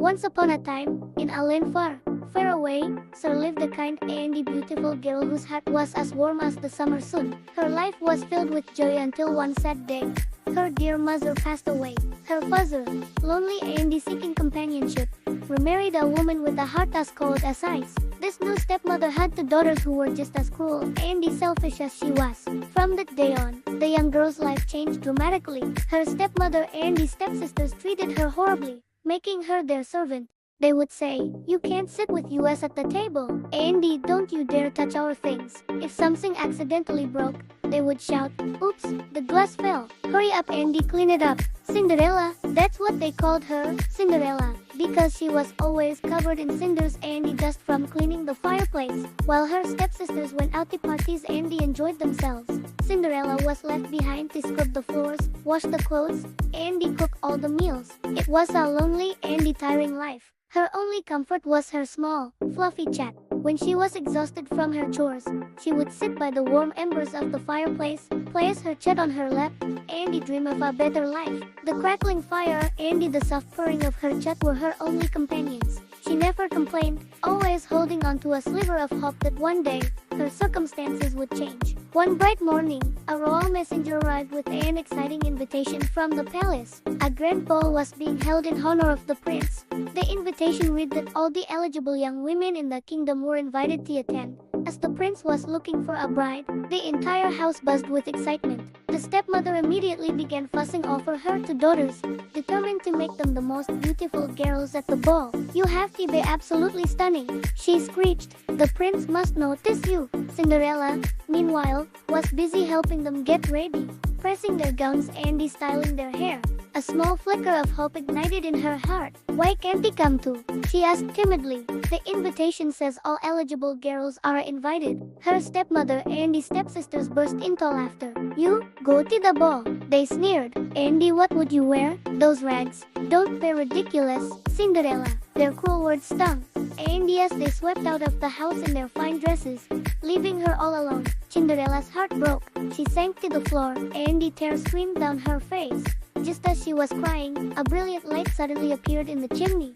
Once upon a time, in a land far, far away, there lived a kind and beautiful girl whose heart was as warm as the summer sun. Her life was filled with joy until one sad day. Her dear mother passed away. Her father, lonely and seeking companionship, remarried a woman with a heart as cold as ice. This new stepmother had two daughters who were just as cruel and selfish as she was. From that day on, the young girl's life changed dramatically. Her stepmother and stepsisters treated her horribly, making her their servant. They would say, "You can't sit with us at the table. Andy, don't you dare touch our things." If something accidentally broke, they would shout, "Oops, the glass fell. Hurry up, Andy, clean it up." Cinderella, that's what they called her, Cinderella, because she was always covered in cinders and dust from cleaning the fireplace. While her stepsisters went out to parties and enjoyed themselves, Cinderella was left behind to scrub the floors, wash the clothes, and cook all the meals. It was a lonely and tiring life. Her only comfort was her small, fluffy cat. When she was exhausted from her chores, she would sit by the warm embers of the fireplace, place her chat on her lap, and dream of a better life. The crackling fire and the soft purring of her chat were her only companions. She never complained, always holding on to a sliver of hope that one day, her circumstances would change. One bright morning, a royal messenger arrived with an exciting invitation from the palace. A grand ball was being held in honor of the prince. The invitation read that all the eligible young women in the kingdom were invited to attend. As the prince was looking for a bride, the entire house buzzed with excitement. The stepmother immediately began fussing over her two daughters, determined to make them the most beautiful girls at the ball. "You have to be absolutely stunning," she screeched. "The prince must notice you." Cinderella, meanwhile, was busy helping them get ready, pressing their gowns and styling their hair. A small flicker of hope ignited in her heart. "Why can't he come too?" she asked timidly. "The invitation says all eligible girls are invited." Her stepmother and stepsisters burst into laughter. "You, go to the ball," they sneered. "Andy, what would you wear? Those rags. Don't be ridiculous, Cinderella." Their cruel words stung. And as they swept out of the house in their fine dresses, leaving her all alone, Cinderella's heart broke. She sank to the floor, and tears streamed down her face. Just as she was crying, a brilliant light suddenly appeared in the chimney,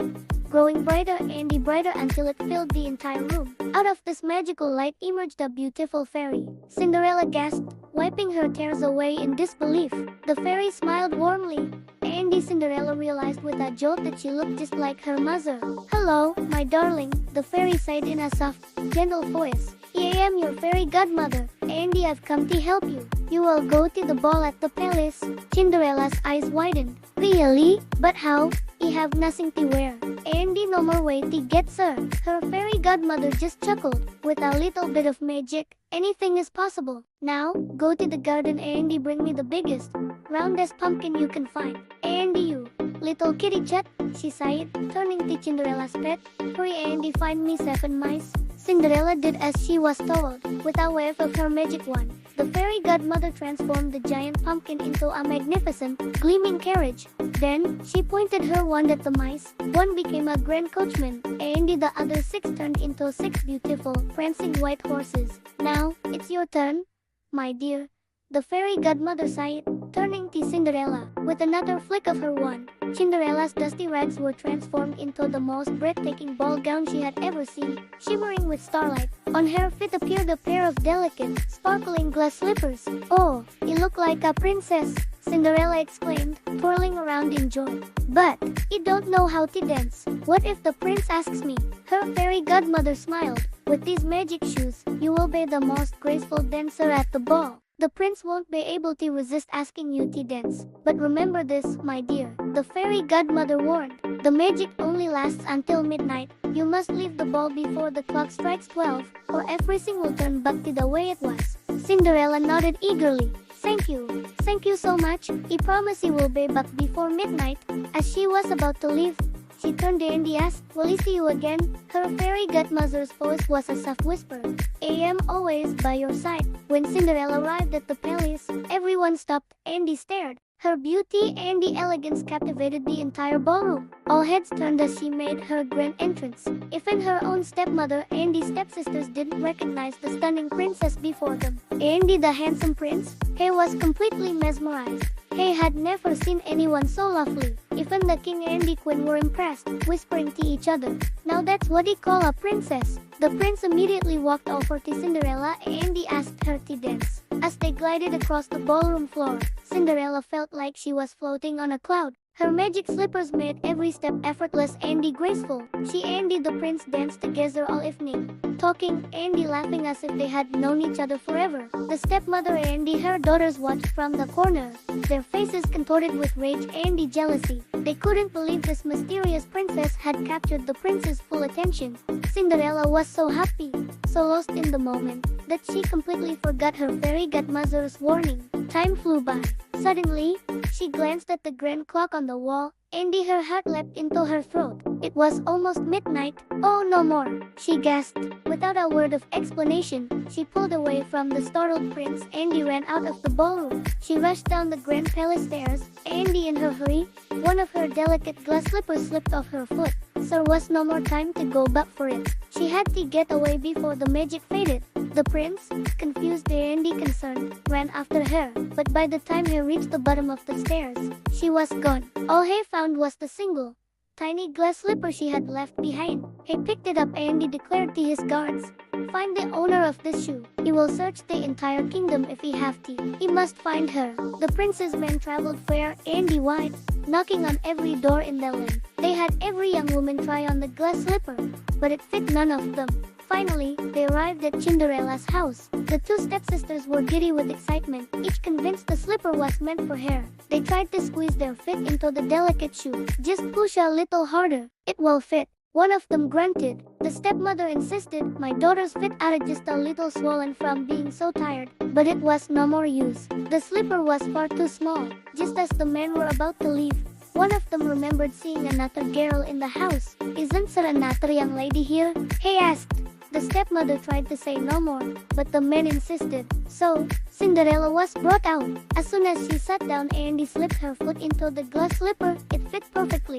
growing brighter and brighter until it filled the entire room. Out of this magical light emerged a beautiful fairy. Cinderella gasped, wiping her tears away in disbelief. The fairy smiled warmly, and Cinderella realized with a jolt that she looked just like her mother. "Hello, my darling," the fairy said in a soft, gentle voice. "I am your fairy godmother, and I've come to help you. You will go to the ball at the palace." Cinderella's eyes widened. "Really? But how? I have nothing to wear, and no more way to get served." Her fairy godmother just chuckled. "With a little bit of magic, anything is possible. Now, go to the garden and bring me the biggest, roundest pumpkin you can find. And you, little kitty cat," she sighed, turning to Cinderella's pet, "hurry and find me 7 mice." Cinderella did as she was told. With a wave of her magic wand, the fairy godmother transformed the giant pumpkin into a magnificent, gleaming carriage. Then, she pointed her wand at the mice. One became a grand coachman, and the other 6 turned into 6 beautiful, prancing white horses. "Now, it's your turn, my dear," the fairy godmother sighed, turning to Cinderella. With another flick of her wand, Cinderella's dusty rags were transformed into the most breathtaking ball gown she had ever seen, shimmering with starlight. On her feet appeared a pair of delicate, sparkling glass slippers. "Oh, you look like a princess," Cinderella exclaimed, twirling around in joy. "But, I don't know how to dance. What if the prince asks me?" Her fairy godmother smiled. "With these magic shoes, you will be the most graceful dancer at the ball. The prince won't be able to resist asking you to dance. But remember this, my dear," the fairy godmother warned. "The magic only lasts until midnight. You must leave the ball before the clock strikes 12, or everything will turn back to the way it was." Cinderella nodded eagerly. Thank you so much. I promise you will be back before midnight." As she was about to leave, she turned and asked, "Will I see you again?" Her fairy godmother's voice was a soft whisper. "I am always by your side." When Cinderella arrived at the palace, everyone stopped and stared. Her beauty and elegance captivated the entire ballroom. All heads turned as she made her grand entrance. Even her own stepmother and stepsisters didn't recognize the stunning princess before them. And the handsome prince, he was completely mesmerized. He had never seen anyone so lovely. Even the king and the queen were impressed, whispering to each other, "Now that's what they call a princess." The prince immediately walked over to Cinderella and he asked her to dance. As they glided across the ballroom floor, Cinderella felt like she was floating on a cloud. Her magic slippers made every step effortless and graceful. She and the prince danced together all evening, talking and laughing as if they had known each other forever. The stepmother and her daughters watched from the corner, their faces contorted with rage and jealousy. They couldn't believe this mysterious princess had captured the prince's full attention. Cinderella was so happy, so lost in the moment, that she completely forgot her fairy godmother's warning. Time flew by. Suddenly, she glanced at the grand clock on the wall, and her heart leapt into her throat. It was almost midnight. "Oh, no more!" she gasped. Without a word of explanation, she pulled away from the startled prince and ran out of the ballroom. She rushed down the grand palace stairs, and in her hurry, one of her delicate glass slippers slipped off her foot. There was no more time to go back for it. She had to get away before the magic faded. The prince, confused and concerned, ran after her, but by the time he reached the bottom of the stairs, she was gone. All he found was the single, tiny glass slipper she had left behind. He picked it up and he declared to his guards, "Find the owner of this shoe. He will search the entire kingdom if he have to. He must find her." The prince's men traveled far and wide, knocking on every door in the land. They had every young woman try on the glass slipper, but it fit none of them. Finally, they arrived at Cinderella's house. The two stepsisters were giddy with excitement, each convinced the slipper was meant for her. They tried to squeeze their feet into the delicate shoe. "Just push a little harder. It will fit." One of them grunted. The stepmother insisted, "My daughter's feet are just a little swollen from being so tired." But it was no more use. The slipper was far too small. Just as the men were about to leave, one of them remembered seeing another girl in the house. "Isn't there another young lady here?" he asked. The stepmother tried to say no more, but the men insisted. So, Cinderella was brought out. As soon as she sat down and slipped her foot into the glass slipper, it fit perfectly.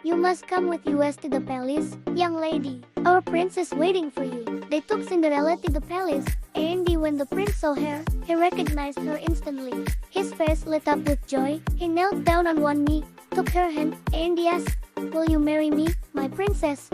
"You must come with us to the palace, young lady. Our prince is waiting for you." They took Cinderella to the palace, and when the prince saw her, he recognized her instantly. His face lit up with joy. He knelt down on one knee, took her hand, and asked, "Will you marry me, my princess?"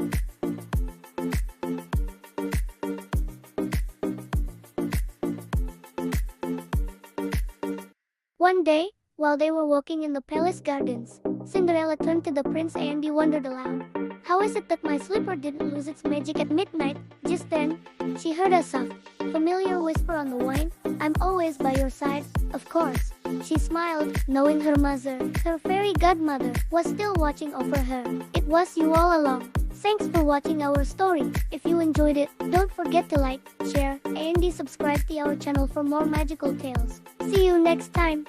One day, while they were walking in the palace gardens, Cinderella turned to the prince and wondered aloud, "How is it that my slipper didn't lose its magic at midnight?" Just then, she heard a soft, familiar whisper on the vine, "I'm always by your side, of course." She smiled, knowing her mother, her fairy godmother, was still watching over her. It was you all along. Thanks for watching our story. If you enjoyed it, don't forget to like, share, and subscribe to our channel for more magical tales. See you next time.